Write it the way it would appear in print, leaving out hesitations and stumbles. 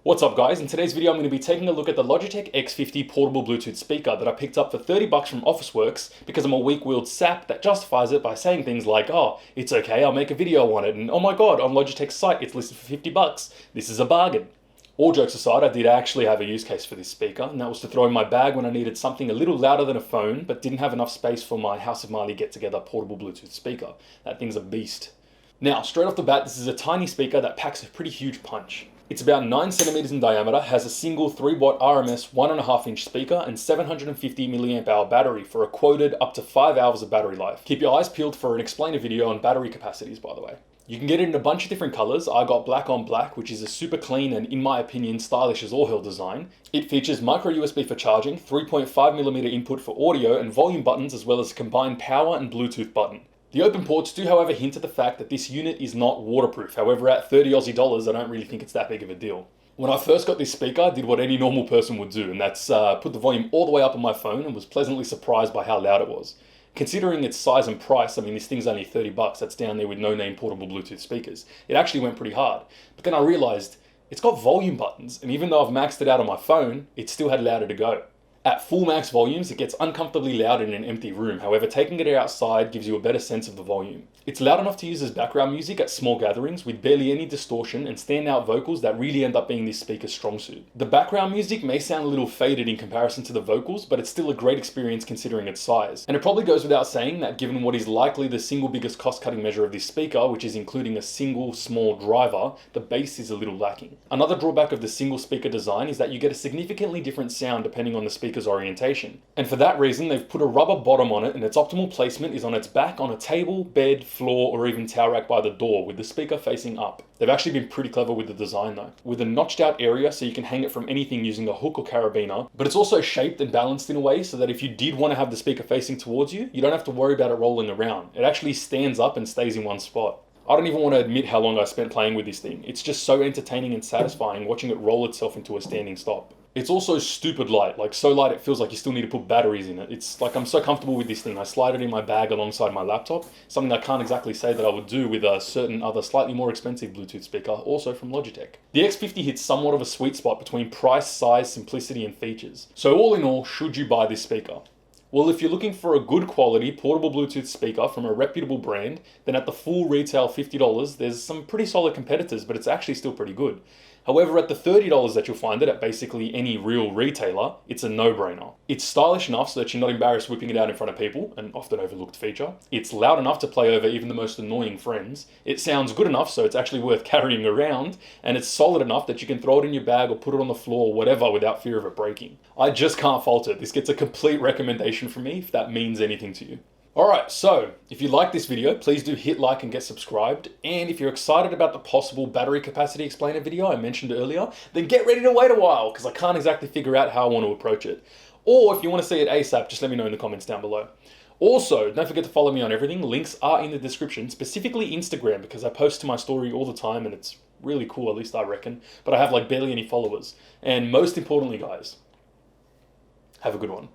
What's up guys, in today's video I'm going to be taking a look at the Logitech X50 portable Bluetooth speaker that I picked up for 30 bucks from Officeworks because I'm a weak-willed sap that justifies it by saying things like, oh, it's okay, I'll make a video on it, and oh my god, on Logitech's site it's listed for 50 bucks, this is a bargain. All jokes aside, I did actually have a use case for this speaker, and that was to throw in my bag when I needed something a little louder than a phone, but didn't have enough space for my House of Marley get-together portable Bluetooth speaker. That thing's a beast. Now, straight off the bat, this is a tiny speaker that packs a pretty huge punch. It's about 9 centimeters in diameter, has a single 3-watt RMS 1.5 inch speaker and 750 mAh battery for a quoted up to 5 hours of battery life. Keep your eyes peeled for an explainer video on battery capacities, by the way. You can get it in a bunch of different colors. I got black on black, which is a super clean and, in my opinion, stylish as all hell design. It features micro USB for charging, 3.5mm input for audio and volume buttons, as well as a combined power and Bluetooth button. The open ports do however hint at the fact that this unit is not waterproof, however at 30 Aussie dollars I don't really think it's that big of a deal. When I first got this speaker, I did what any normal person would do, and that's put the volume all the way up on my phone and was pleasantly surprised by how loud it was. Considering its size and price, I mean this thing's only 30 bucks, that's down there with no-name portable Bluetooth speakers. It actually went pretty hard, but then I realized it's got volume buttons, and even though I've maxed it out on my phone, it still had louder to go. At full max volumes, it gets uncomfortably loud in an empty room, however taking it outside gives you a better sense of the volume. It's loud enough to use as background music at small gatherings with barely any distortion and standout vocals that really end up being this speaker's strong suit. The background music may sound a little faded in comparison to the vocals, but it's still a great experience considering its size. And it probably goes without saying that given what is likely the single biggest cost-cutting measure of this speaker, which is including a single small driver, the bass is a little lacking. Another drawback of the single speaker design is that you get a significantly different sound depending on the speaker's orientation. And for that reason, they've put a rubber bottom on it, and its optimal placement is on its back on a table, bed, floor, or even towel rack by the door with the speaker facing up. They've actually been pretty clever with the design though, with a notched out area so you can hang it from anything using a hook or carabiner, but it's also shaped and balanced in a way so that if you did want to have the speaker facing towards you, you don't have to worry about it rolling around. It actually stands up and stays in one spot. I don't even want to admit how long I spent playing with this thing. It's just so entertaining and satisfying watching it roll itself into a standing stop. It's also stupid light, like so light it feels like you still need to put batteries in it. It's like I'm so comfortable with this thing. I slide it in my bag alongside my laptop, something I can't exactly say that I would do with a certain other slightly more expensive Bluetooth speaker, also from Logitech. The X50 hits somewhat of a sweet spot between price, size, simplicity and features. So all in all, should you buy this speaker? Well, if you're looking for a good quality portable Bluetooth speaker from a reputable brand, then at the full retail $50, there's some pretty solid competitors, but it's actually still pretty good. However, at the $30 that you'll find it at basically any real retailer, it's a no-brainer. It's stylish enough so that you're not embarrassed whipping it out in front of people, an often overlooked feature. It's loud enough to play over even the most annoying friends. It sounds good enough so it's actually worth carrying around, and it's solid enough that you can throw it in your bag or put it on the floor or whatever without fear of it breaking. I just can't fault it. This gets a complete recommendation from me if that means anything to you. Alright, so if you like this video, please do hit like and get subscribed. And if you're excited about the possible battery capacity explainer video I mentioned earlier, then get ready to wait a while because I can't exactly figure out how I want to approach it. Or if you want to see it ASAP, just let me know in the comments down below. Also, don't forget to follow me on everything. Links are in the description, specifically Instagram because I post to my story all the time and it's really cool, at least I reckon. But I have like barely any followers. And most importantly, guys, have a good one.